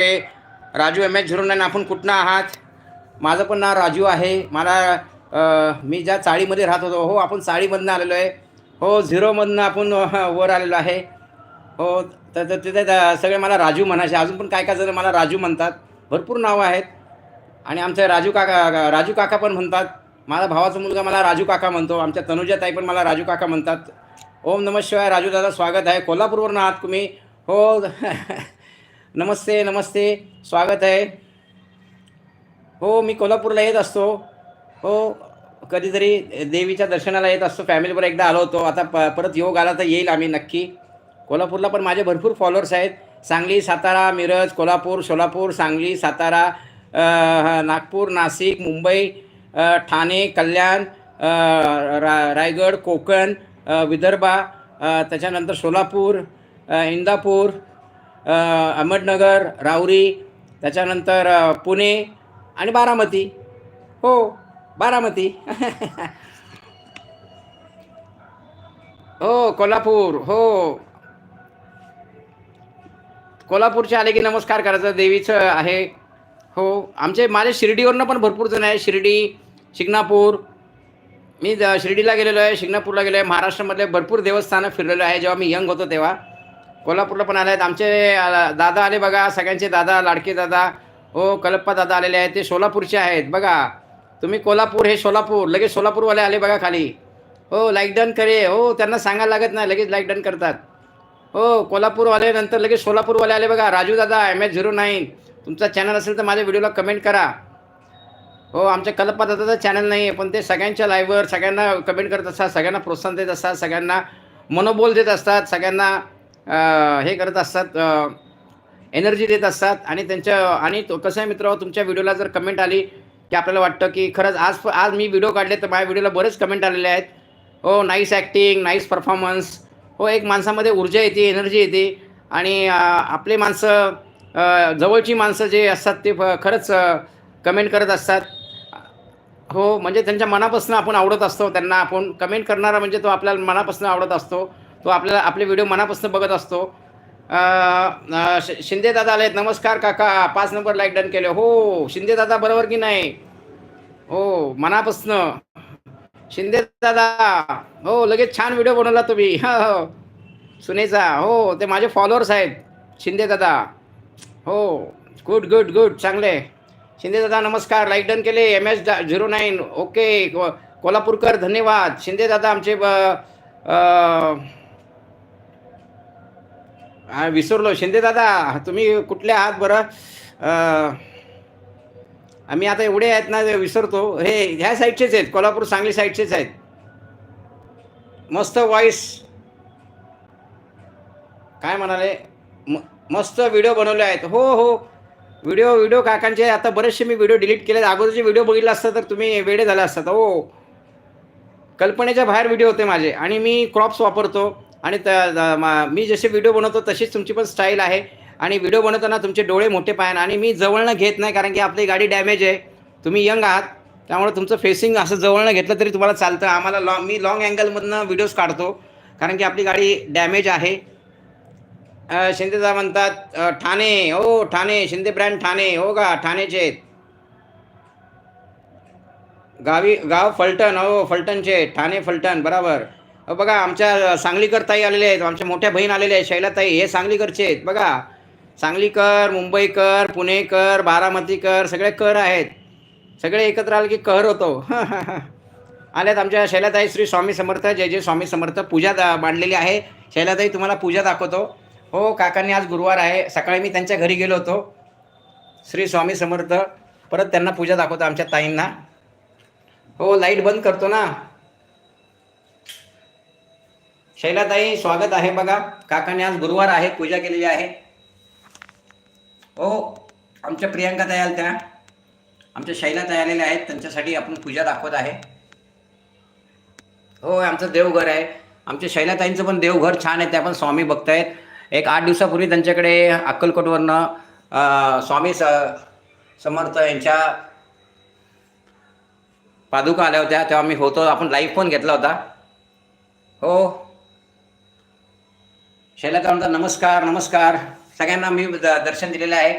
Raju MS 09. आपण कुठनं आहात? माझं पण नाव राजू आहे. मी ज्या चाळीमध्ये राहत होतो, हो आपण चाळीमधनं आलेलो आहे. हो 0मधनं आपण वर आलेलो आहे. हो तर तिथे सगळे मला राजू म्हणायचे. अजून पण काय काय जण मला राजू म्हणतात. भरपूर नावं आहेत. आणि आमचे राजू काका पण म्हणतात. माझा भावाचा मुलगा मला राजू काका म्हणतो. आमच्या तनुजाताई पण मला राजू काका म्हणतात. ओम नमः शिवाय. राजू दादा स्वागत आहे. कोल्हापूरवरून आहात तुम्ही? हो नमस्ते नमस्ते, स्वागत आहे. हो मी कोल्हापूरला येत असतो. हो कधीतरी देवीच्या दर्शनाला येत असतो. फॅमिलीवर एकदा आलो होतो. आता परत योग आला तर येईल आम्ही नक्की. कोल्हापूरला पण माझे भरपूर फॉलोअर्स आहेत. सांगली, सातारा, मिरज, कोल्हापूर, सोलापूर, सांगली, सातारा, नागपूर, नाशिक, मुंबई, ठाणे, कल्याण, रायगड, कोकण, विदर्भा, त्याच्यानंतर सोलापूर, इंदापूर, अहमदनगर, राऊरी, त्याच्यानंतर पुणे आणि बारामती. हो बारामती हो कोल्हापूर. हो कोल्हापूरचे आले की नमस्कार करायचं, देवीचं आहे. हो माझे शिर्डीवरनं पण भरपूर जण आहे. शिर्डी, शिंगणापूर. मी शिर्डीला गेलेलो आहे, शिंगणापूरला गेलो आहे. महाराष्ट्रामधले भरपूर देवस्थानं फिरलेलो आहे जेव्हा मी यंग होतो तेव्हा. कोल्हापूरला पण आले आहेत. आमचे दादा आले बघा, सगळ्यांचे दादा, लाडके दादा. हो कलप्पा दादा आलेले आहेत. ते सोलापूरचे आहेत बघा. तुम्ही कोल्हापूर, हे सोलापूर. लगेच सोलापूरवाले आले बघा खाली. हो लाईक डन करे. हो त्यांना सांगायला लागत नाही, लगेच लाईक डन करतात. हो कोल्हापूरवाले, नंतर लगेच सोलापूरवाले आले बघा. राजू दादा MS 09. तुमचा चॅनल असेल तर माझ्या व्हिडिओला कमेंट करा. हो आमच्या कल्पा दादाचं चॅनल नाही आहे, पण ते सगळ्यांच्या लाईव्हवर सगळ्यांना कमेंट करत असतात, सगळ्यांना प्रोत्साहन देत असतात, सगळ्यांना मनोबल देत असतात, सगळ्यांना हे करत असतात, एनर्जी देत असतात. आणि कसं आहे मित्र, तुमच्या व्हिडिओला जर कमेंट आली की आपल्याला वाटतं की खरंच आज मी व्हिडिओ काढले तर माझ्या व्हिडिओला बरेच कमेंट आलेले आहेत. हो नाईस ॲक्टिंग, नाईस परफॉर्मन्स. हो एक माणसामध्ये ऊर्जा येते, एनर्जी येते. आणि आपले माणसं, जवळची माणसं जे असतात ते खरंच कमेंट करत असतात. हो म्हणजे त्यांच्या मनापासून आपण आवडत असतो त्यांना. आपण कमेंट करणारा म्हणजे तो आपल्याला मनापासून आवडत असतो. तो आपल्याला आपले व्हिडिओ मनापासून बघत असतो. शिंदे दादा आलेत. नमस्कार काका. 5 नंबर लाईक डन केले. हो शिंदे दादा बरोबर की नाही? हो मनापासून शिंदे दादा. हो लगेच छान व्हिडिओ बनवला तुम्ही. हो सुनेचा. हो ते माझे फॉलोअर्स आहेत शिंदे दादा. हो गुड गुड गुड, चांगले. शिंदे दादा नमस्कार. लाईक डन केले. MS 09. ओके कोल्हापूरकर धन्यवाद. शिंदे दादा आमचे विसरलो. शिंदे दादा तुम्ही कुठले आहात बरं? आम्ही आता एवढे आहेत ना विसरतो. हे ह्या साईडचेच आहेत, कोल्हापूर सांगली साईडचेच आहेत. मस्त वॉइस. काय म्हणाले? मस्त व्हिडिओ बनवले आहेत. हो हो व्हिडिओ काकांचे आता बरेचसे मी व्हिडिओ डिलीट केले. अगोदरचे व्हिडिओ बघितला असता तर तुम्ही वेडे झाला असतात. हो कल्पनेच्या बाहेर व्हिडिओ होते माझे. आणि मी क्रॉप्स वापरतो. आणि मी जसे व्हिडिओ बनवतो तशीच तुमची पण स्टाईल आहे. आणि व्हिडिओ बनवताना तुमचे डोळे मोठे पाहिजे. आणि मी जवळनं घेत नाही, कारण की आपली गाडी डॅमेज आहे. तुम्ही यंग आहात, त्यामुळे तुमचं फेसिंग असं जवळनं घेतलं तरी तुम्हाला चालतं. आम्हाला मी लॉंग अँगलमधनं व्हिडिओज काढतो, कारण की आपली गाडी डॅमेज आहे. शिंदेदा म्हणतात ठाणे. हो ठाणे, शिंदे ब्रँड ठाणे. हो का ठाणेचे आहेत. गाव फलटण. हो फलटणचे, ठाणे फलटण बरोबर. बघा आमच्या सांगलीकर ताई आलेले आहेत, आमच्या मोठ्या बहीण आलेल्या आहेत शैलाताई. हे सांगलीकरचे आहेत बघा. सांगलीकर, मुंबईकर, पुणेकर, बारामतीकर, सगळे कर आहेत. सगळे एकत्र आले की कहर होतो. आल्यात आमच्या शैलाताई. श्री स्वामी समर्थ. जय जय स्वामी समर्थ. पूजा मांडलेली आहे. शैलाताई तुम्हाला पूजा दाखवतो. हो काकांनी आज गुरुवार आहे, सकाळी मी त्यांच्या घरी गेलो होतो. श्री स्वामी समर्थ. परत त्यांना पूजा दाखवतो आमच्या ताईंना. हो लाईट बंद करतो ना. शैलाताई स्वागत आहे बघा. काकांनी आज गुरुवार आहे, पूजा केलेली आहे. हो आमच्या प्रियांका ताई आल्या त्या, आमच्या शैलाताई आलेल्या आहेत, त्यांच्यासाठी आपण पूजा दाखवत आहे. हो आमचं देवघर आहे. आमच्या शैलाताईंचं पण देवघर छान आहे. त्या पण स्वामी भक्त आहेत. एक 8 दिवसापूर्वी त्यांच्याकडे अक्कलकोटवरनं स्वामी समर्थ यांच्या पादुका आल्या होत्या, तेव्हा मी होतो. आपण लाईव्ह पण घेतला होता. हो शैलाताई म्हणतात नमस्कार नमस्कार. सगळ्यांना मी दर्शन दिलेलं आहे.